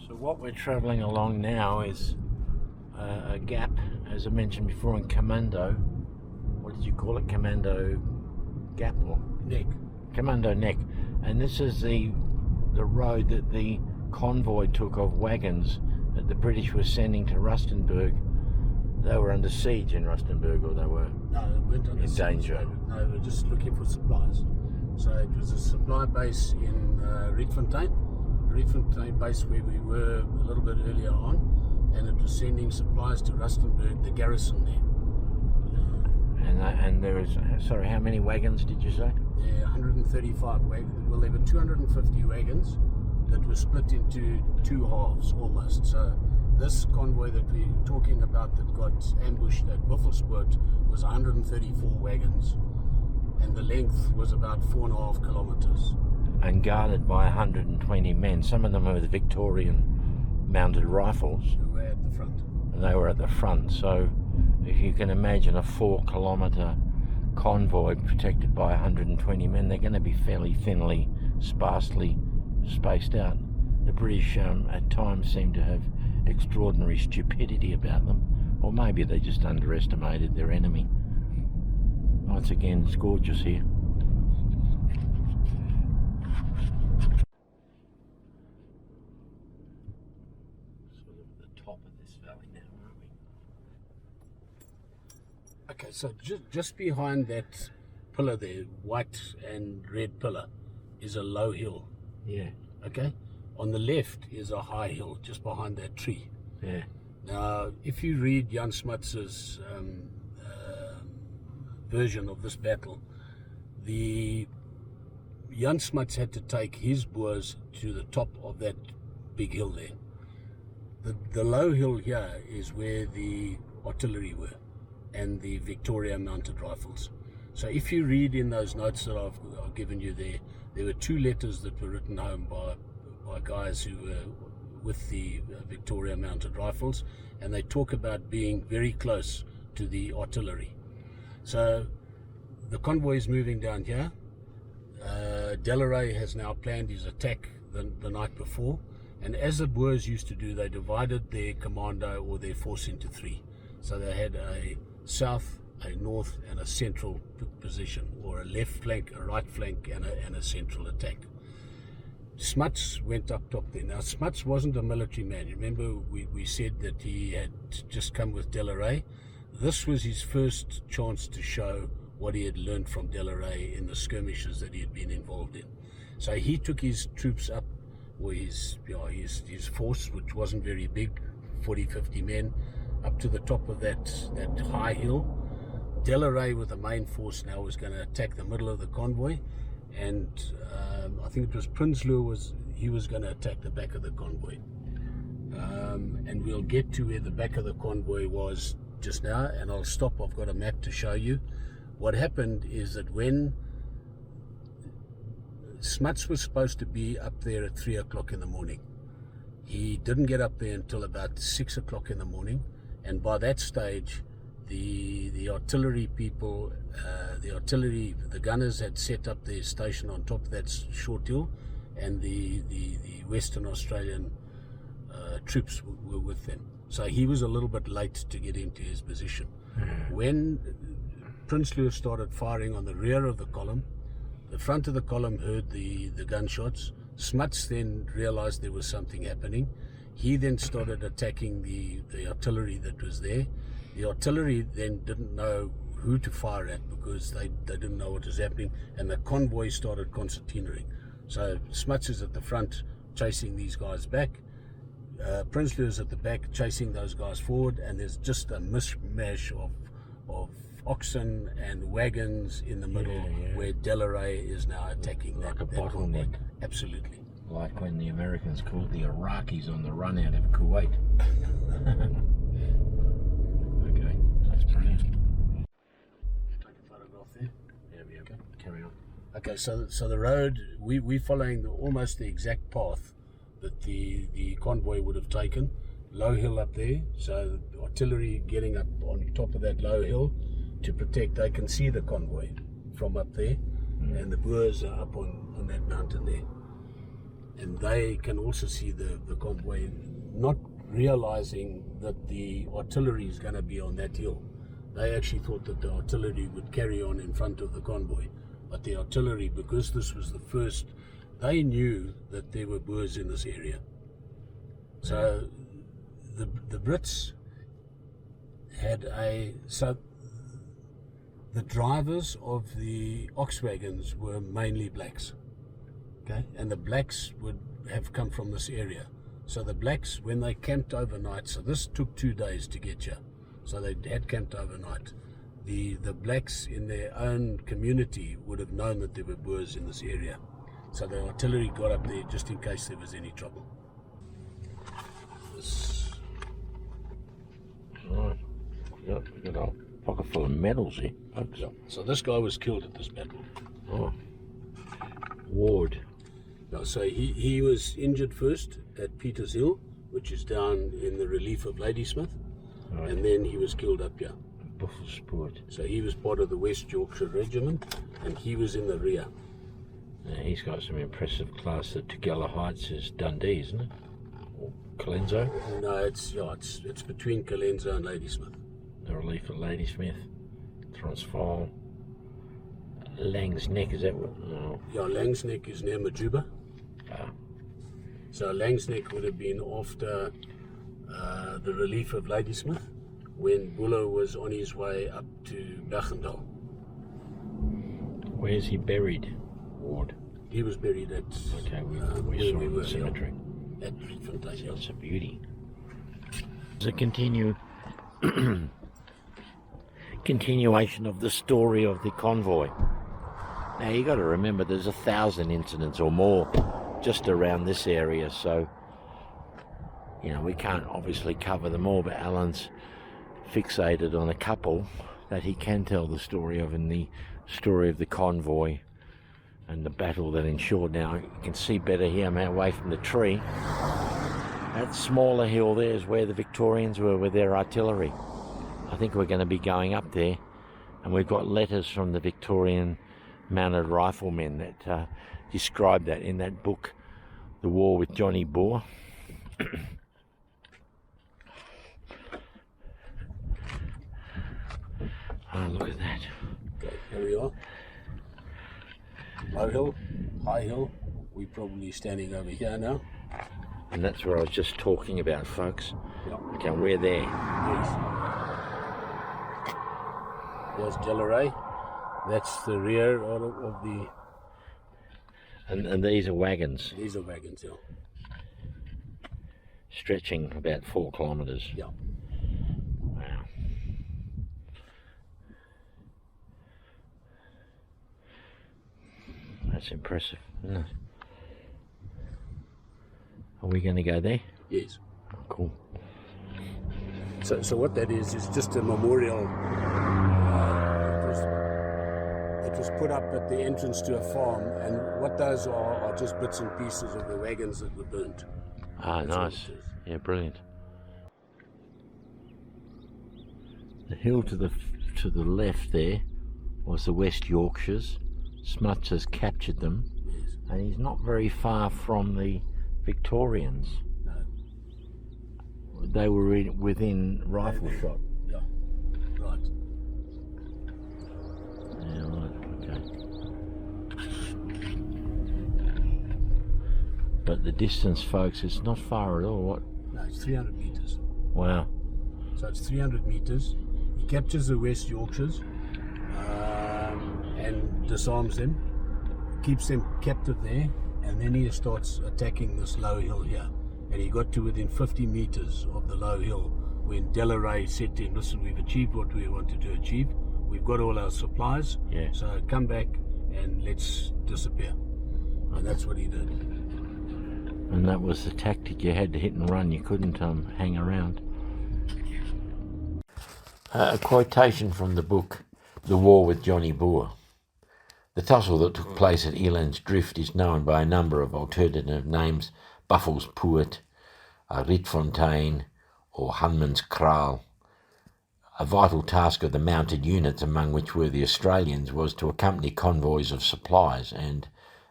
So what we're travelling along now is a gap, as I mentioned before, in Commando. What did you call it? Commando Gap or Neck. Commando Neck. And this is the road that the convoy took of wagons that the British were sending to Rustenburg. They were under siege in Rustenburg, or they were in danger. No, they were just looking for supplies. So it was a supply base in Rietfontein base where we were a little bit earlier on, and it was sending supplies to Rustenburg, the garrison there. And there is, sorry, how many wagons did you say? Yeah, 135 wagons. Well, there were 250 wagons that were split into two halves almost. So this convoy that we're talking about that got ambushed at Buffelspoort was 134 wagons, and the length was about 4.5 kilometers. And guarded by 120 men. Some of them were the Victorian mounted rifles. Who were at the front. And they were at the front. So if you can imagine a 4-kilometre convoy protected by 120 men, they're going to be fairly thinly, sparsely spaced out. The British at times seem to have extraordinary stupidity about them, or maybe they just underestimated their enemy. Once again, it's gorgeous here. Sort of the top of this valley now, aren't we? Okay, so just behind that pillar there, white and red pillar, is a low hill. Yeah. Okay? On the left is a high hill, just behind that tree. Yeah. Now, if you read Jan Smuts's version of this battle, Jan Smuts had to take his Boers to the top of that big hill there. The low hill here is where the artillery were and the Victorian mounted rifles. So if you read in those notes that I've given you there were 2 letters that were written home by guys who were with the Victorian mounted rifles, and they talk about being very close to the artillery. So the convoy is moving down here. Delaray has now planned his attack the night before, and as the Boers used to do, they divided their commando or their force into 3. So they had a south, a north and a central position, or a left flank, a right flank and a central attack. Smuts went up top there. Now Smuts wasn't a military man. You remember we said that he had just come with Delaray. This was his first chance to show what he had learned from Delaray in the skirmishes that he had been involved in. So he took his troops up, or his force, which wasn't very big, 40-50 men, up to the top of that high hill. Delaray with the main force now was going to attack the middle of the convoy, and I think it was Prinsloo was going to attack the back of the convoy. And we'll get to where the back of the convoy was just now, and I'll stop. I've got a map to show you. What happened is that when Smuts was supposed to be up there at 3 o'clock in the morning, he didn't get up there until about 6 o'clock in the morning, and by that stage the artillery people, the gunners had set up their station on top of that short hill, and the Western Australian troops were with them. So he was a little bit late to get into his position. When Prinsloo started firing on the rear of the column, the front of the column heard the gunshots. Smuts then realized there was something happening. He then started attacking the artillery that was there. The artillery then didn't know who to fire at because they didn't know what was happening, and the convoy started concertinaing. So Smuts is at the front chasing these guys back. Prinsloo is at the back chasing those guys forward, and there's just a mishmash of oxen and wagons in the middle, where Delaray is now attacking like that bottleneck. convoy. Absolutely. Like when the Americans called the Iraqis on the run out of Kuwait. Okay, that's brilliant. Take a photograph there. There we go. Carry on. Okay, so the road, we're following almost the exact path that the convoy would have taken. Low hill up there, so the artillery getting up on top of that low hill to protect. They can see the convoy from up there, and the Boers are up on that mountain there. and they can also see the convoy, not realizing that the artillery is going to be on that hill. They actually thought that the artillery would carry on in front of the convoy, but the artillery, because this was the first, they knew that there were Boers in this area. So the Brits had the drivers of the ox wagons were mainly blacks, okay, and the blacks would have come from this area. So the blacks, when they camped overnight, so this took 2 days to get here, so they had camped overnight. The blacks in their own community would have known that there were Boers in this area, so the artillery got up there just in case there was any trouble. Right. Yep, we got a pocket full of medals here, folks. Yeah. So this guy was killed at this battle. Oh. Ward. No, so he was injured first at Peter's Hill, which is down in the relief of Ladysmith, Right. and then he was killed up here. Buffelspoort. So he was part of the West Yorkshire Regiment, and he was in the rear. Yeah, he's got some impressive class. The Tugela Heights is Dundee, isn't it? Or Colenso? No, it's between Colenso and Ladysmith. The relief at Ladysmith. Transvaal. Lang's Neck, is that what? No. Yeah, Lang's Neck is near Majuba. Ah. So Lang's Neck would have been after the relief of Ladysmith, when Buller was on his way up to Bergendal. Where's he buried, Ward? He was buried at Okay, we where saw we the were, cemetery. yeah, at Rietfontein. Yeah. That's a beauty. It's a continuation of the story of the convoy. Now you got to remember there's 1,000 incidents or more just around this area, so you know we can't obviously cover them all, but Alan's fixated on a couple that he can tell the story of, in the story of the convoy and the battle that ensued. Now you can see better here, I'm away from the tree. That smaller hill there is where the Victorians were with their artillery. I think we're going to be going up there, and we've got letters from the Victorian mounted riflemen that describe that in that book, The War with Johnny Boer. Oh, look at that. Okay, here we are. Low hill, high hill. We're probably standing over here now. And that's where I was just talking about, folks. Yeah. Okay, we're there. Yes. There's Delarey. That's the rear of the... And these are wagons. These are wagons, yeah. Stretching about 4 kilometres. Yeah. Wow. That's impressive, isn't it? Are we going to go there? Yes. Oh, cool. So what that is just a memorial. It was put up at the entrance to a farm, and what those are just bits and pieces of the wagons that were burnt. Ah, That's all nice. it is. Yeah, brilliant. The hill to the left there was the West Yorkshires. Smuts has captured them, Yes. and he's not very far from the Victorians. No. They were within rifle shot. Yeah. Right. Yeah, right, okay. But the distance, folks, it's not far at all. What? No, it's 300 meters. Wow. So it's 300 meters. He captures the West Yorkshires and disarms them, keeps them captive there, and then he starts attacking this low hill here. And he got to within 50 meters of the low hill when Delarey said to him, listen, we've achieved what we wanted to achieve. We've got all our supplies, Yeah. so come back and let's disappear. And that's what he did. And that was the tactic. You had to hit and run. You couldn't hang around. A quotation from the book, The War with Johnny Boer. The tussle that took place at Eland's Drift is known by a number of alternative names: Buffelspoort, Rietfontein, or Hunman's Kraal. A vital task of the mounted units, among which were the Australians, was to accompany convoys of supplies and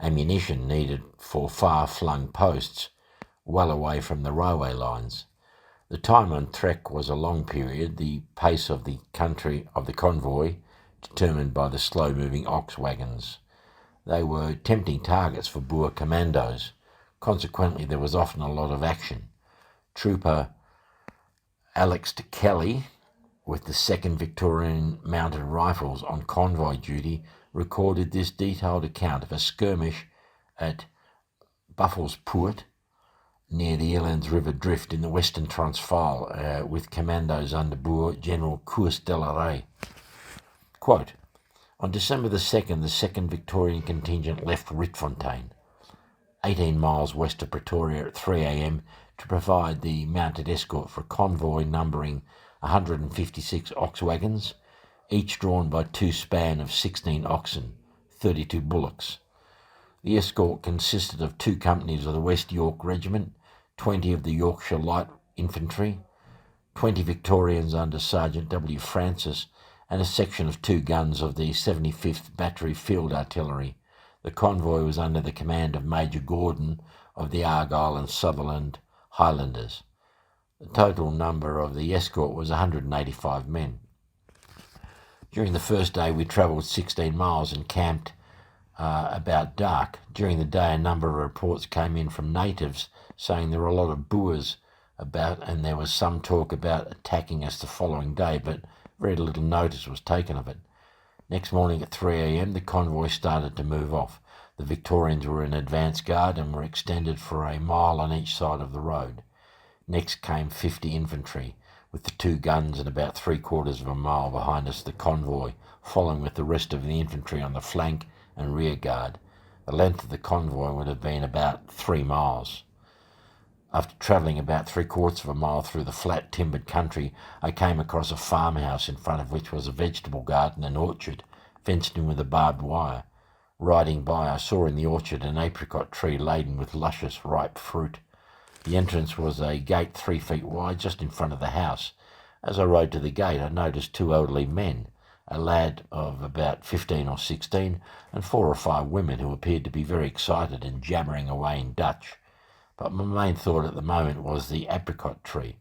ammunition needed for far-flung posts well away from the railway lines. The time on trek was a long period, the pace of the convoy determined by the slow-moving ox wagons. They were tempting targets for Boer commandos. Consequently, there was often a lot of action. Trooper Alex Kelly, with the 2nd Victorian Mounted Rifles on convoy duty, recorded this detailed account of a skirmish at Buffelspoort, near the Elands River Drift in the Western Transvaal, with commandos under Boer General Koos de la Rey. Quote, on December the 2nd, the 2nd Victorian contingent left Rietfontein, 18 miles west of Pretoria, at 3 a.m. to provide the mounted escort for a convoy numbering 156 ox wagons, each drawn by 2 span of 16 oxen, 32 bullocks. The escort consisted of 2 companies of the West York Regiment, 20 of the Yorkshire Light Infantry, 20 Victorians under Sergeant W. Francis, and a section of 2 guns of the 75th Battery Field Artillery. The convoy was under the command of Major Gordon of the Argyll and Sutherland Highlanders. The total number of the escort was 185 men. During the first day we travelled 16 miles and camped about dark. During the day a number of reports came in from natives saying there were a lot of Boers about, and there was some talk about attacking us the following day, but very little notice was taken of it. Next morning at 3 a.m. the convoy started to move off. The Victorians were in advance guard and were extended for a mile on each side of the road. Next came 50 infantry, with the 2 guns and about 3/4 of a mile behind us the convoy, following with the rest of the infantry on the flank and rear guard. The length of the convoy would have been about 3 miles. After travelling about 3/4 of a mile through the flat timbered country, I came across a farmhouse in front of which was a vegetable garden and orchard, fenced in with a barbed wire. Riding by, I saw in the orchard an apricot tree laden with luscious, ripe fruit. The entrance was a gate 3 feet wide, just in front of the house. As I rode to the gate, I noticed 2 elderly men, a lad of about 15 or 16, and 4 or 5 women who appeared to be very excited and jabbering away in Dutch. But my main thought at the moment was the apricot tree.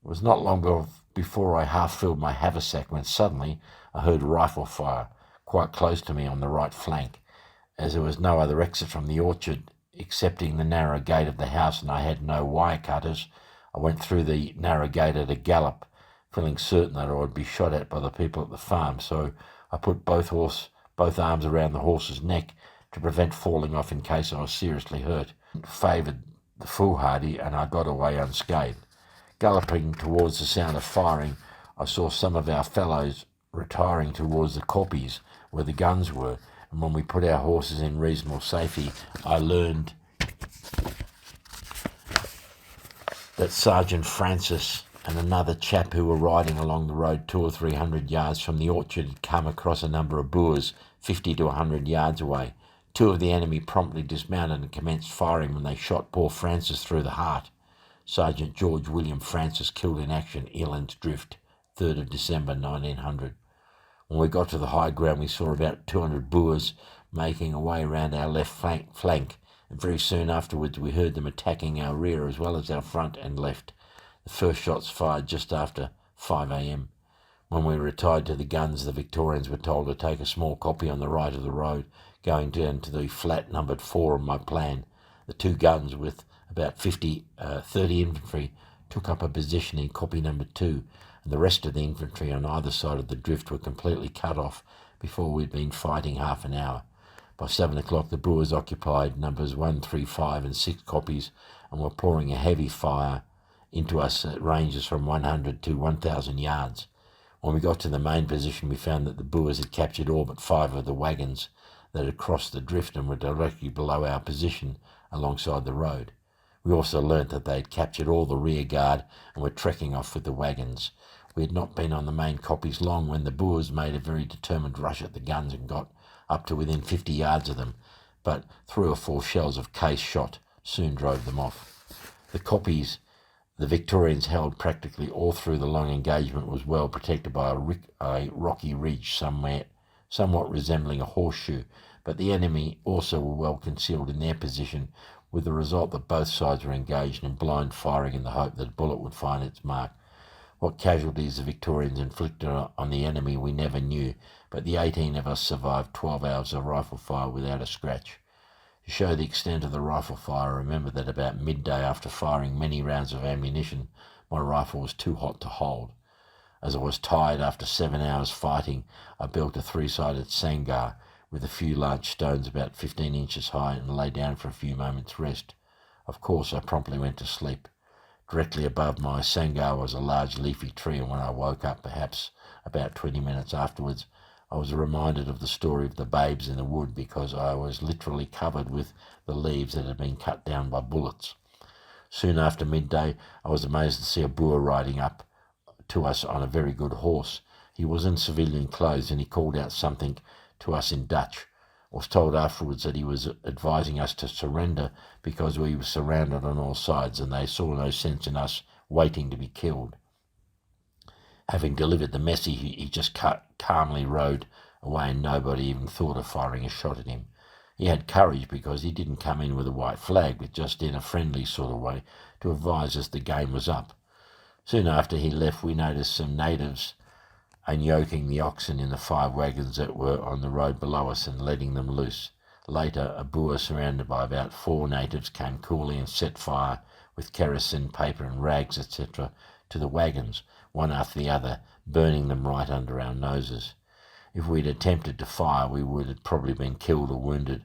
It was not long before I half filled my haversack when suddenly I heard rifle fire quite close to me on the right flank. As there was no other exit from the orchard excepting the narrow gate of the house and I had no wire cutters, I went through the narrow gate at a gallop, feeling certain that I would be shot at by the people at the farm, so I put both arms around the horse's neck to prevent falling off in case I was seriously hurt. Favoured the foolhardy, and I got away unscathed. Galloping towards the sound of firing, I saw some of our fellows retiring towards the koppies where the guns were, and when we put our horses in reasonable safety, I learned that Sergeant Francis and another chap who were riding along the road 200 or 300 yards from the orchard had come across a number of Boers 50 to 100 yards away. 2 of the enemy promptly dismounted and commenced firing when they shot poor Francis through the heart. Sergeant George William Francis killed in action, Elands Drift, 3rd of December 1900. When we got to the high ground, we saw about 200 Boers making away round our left flank, and very soon afterwards we heard them attacking our rear as well as our front and left. The first shots fired just after 5 a.m. When we retired to the guns, the Victorians were told to take a small koppie on the right of the road, going down to the flat numbered 4 of my plan. The 2 guns with about 30 infantry took up a position in koppie number 2, and the rest of the infantry on either side of the drift were completely cut off before we'd been fighting half an hour. By 7 o'clock the Boers occupied numbers 1, 3, 5 and 6 koppies and were pouring a heavy fire into us at ranges from 100 to 1,000 yards. When we got to the main position, we found that the Boers had captured all but 5 of the wagons that had crossed the drift and were directly below our position alongside the road. We also learnt that they had captured all the rear guard and were trekking off with the wagons. We had not been on the main koppies long when the Boers made a very determined rush at the guns and got up to within 50 yards of them, but 3 or 4 shells of case shot soon drove them off. The koppies the Victorians held practically all through the long engagement was well protected by a rocky ridge somewhat resembling a horseshoe, but the enemy also were well concealed in their position, with the result that both sides were engaged in blind firing in the hope that a bullet would find its mark. What casualties the Victorians inflicted on the enemy we never knew, but the 18 of us survived 12 hours of rifle fire without a scratch. To show the extent of the rifle fire, I remember that about midday, after firing many rounds of ammunition, my rifle was too hot to hold. As I was tired after 7 hours fighting, I built a three-sided sangar with a few large stones about 15 inches high and lay down for a few moments' rest. Of course, I promptly went to sleep. Directly above my sangar was a large leafy tree, and when I woke up, perhaps about 20 minutes afterwards, I was reminded of the story of the babes in the wood, because I was literally covered with the leaves that had been cut down by bullets. Soon after midday, I was amazed to see a Boer riding up to us on a very good horse. He was in civilian clothes, and he called out something to us in Dutch. I was told afterwards that he was advising us to surrender because we were surrounded on all sides, and they saw no sense in us waiting to be killed. Having delivered the message, he just calmly rode away, and nobody even thought of firing a shot at him. He had courage because he didn't come in with a white flag, but just in a friendly sort of way to advise us the game was up. Soon after he left, we noticed some natives unyoking the oxen in the 5 wagons that were on the road below us and letting them loose. Later, a Boer surrounded by about 4 natives came coolly and set fire with kerosene, paper and rags, etc., to the wagons, one after the other, burning them right under our noses. If we'd attempted to fire, we would have probably been killed or wounded.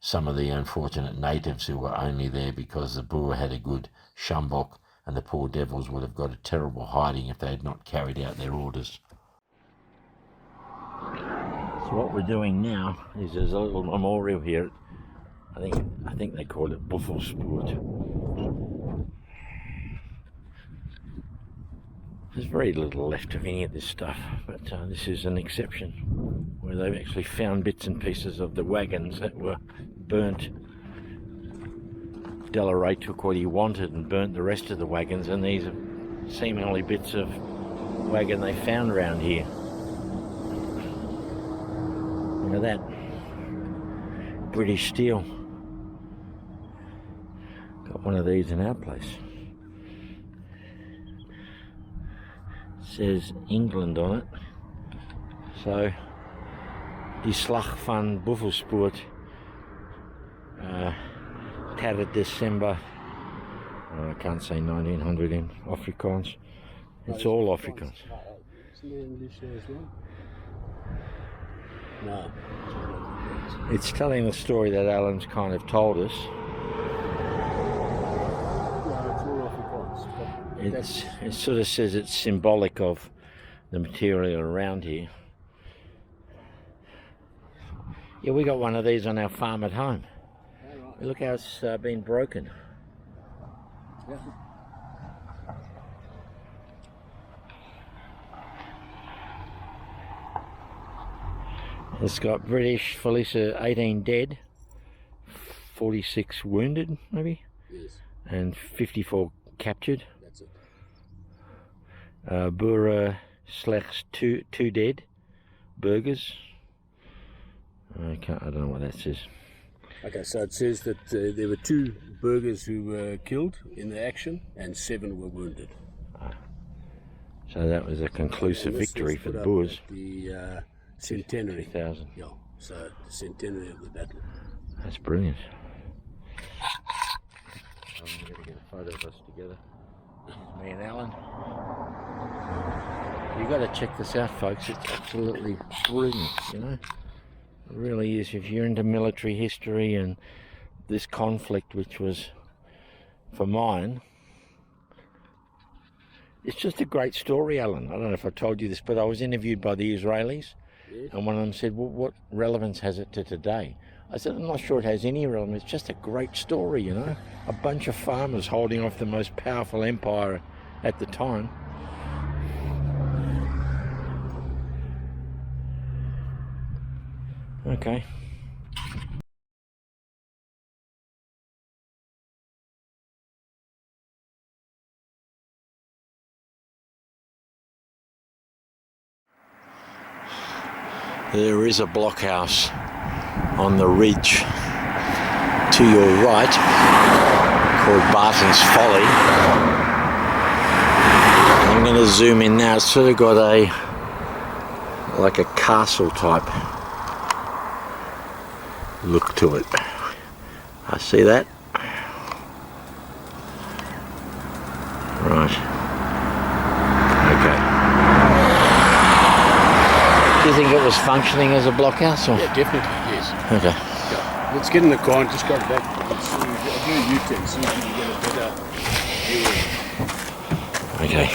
Some of the unfortunate natives who were only there because the Boer had a good sjambok, and the poor devils would have got a terrible hiding if they had not carried out their orders. So what we're doing now is there's a little memorial here. I think they call it Buffelspoort. There's very little left of any of this stuff, but this is an exception, where they've actually found bits and pieces of the wagons that were burnt. Delaray took what he wanted and burnt the rest of the wagons, and these are seemingly bits of wagon they found around here. Look at that. British steel. Got one of these in our place. Says England on it. So, die slag van Buffelspoort, 3 December, I can't say 1900 in Afrikaans. It's all Afrikaans. Isn't there English there as well? No. It's telling the story that Alan's kind of told us. It sort of says it's symbolic of the material around here. Yeah, we got one of these on our farm at home. Look how it's been broken. Yeah. It's got British firece 18 dead, 46 wounded maybe, Yes. and 54 captured. That's it. Boer slechts 2 dead, burgers. I don't know what that says. Okay, so it says that there were 2 burghers who were killed in the action and 7 were wounded. So that was a conclusive victory for the Boers. The centenary. 2000. Yeah, so the centenary of the battle. That's brilliant. I'm going to get a photo of us together. Me and Alan. You've got to check this out, folks. It's absolutely brilliant, you know. It really is. If you're into military history and this conflict, which was for mine, it's just a great story, Alan. I don't know if I told you this, but I was interviewed by the Israelis. Yes. And one of them said, well, what relevance has it to today? I said, I'm not sure it has any relevance. It's just a great story, you know. A bunch of farmers holding off the most powerful empire at the time. Okay. There is a blockhouse on the ridge to your right called Barton's Folly. I'm going to zoom in now. It's sort of got like a castle type look to it. I see that. Right. Okay. Do you think it was functioning as a blockhouse? Or? Yeah, definitely, yes. Okay. Yeah. Let's get in the car and just go back and see. I'll do a U-turn, see if we can get a better view. Okay.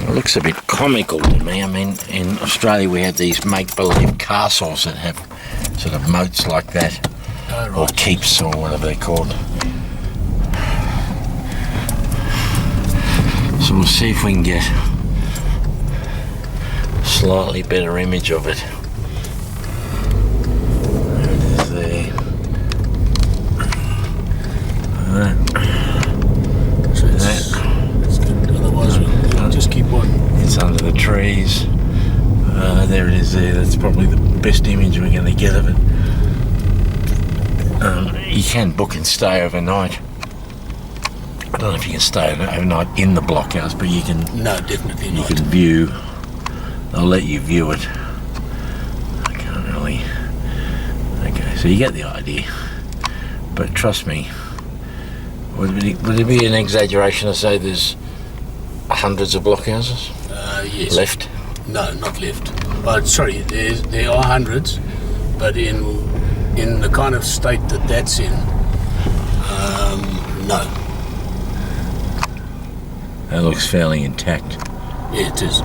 It looks a bit comical to me. I mean, in Australia we have these make-believe castles that have sort of moats like that, or keeps, or whatever they're called. So we'll see if we can get a slightly better image of it. There it is there. So it's good. Otherwise, we'll just keep on. It's under the trees. There it is there. That's probably the best image we're going to get of it. You can book and stay overnight. I don't know if you can stay overnight in the blockhouse, but you can. No, definitely not. You can view. They'll let you view it. I can't really. Okay, so you get the idea. But trust me, would it be an exaggeration to say there's hundreds of blockhouses? Yes. Left? No, not left. But sorry, there are hundreds, but in the kind of state that that's in, no. That looks fairly intact. Yeah, it is.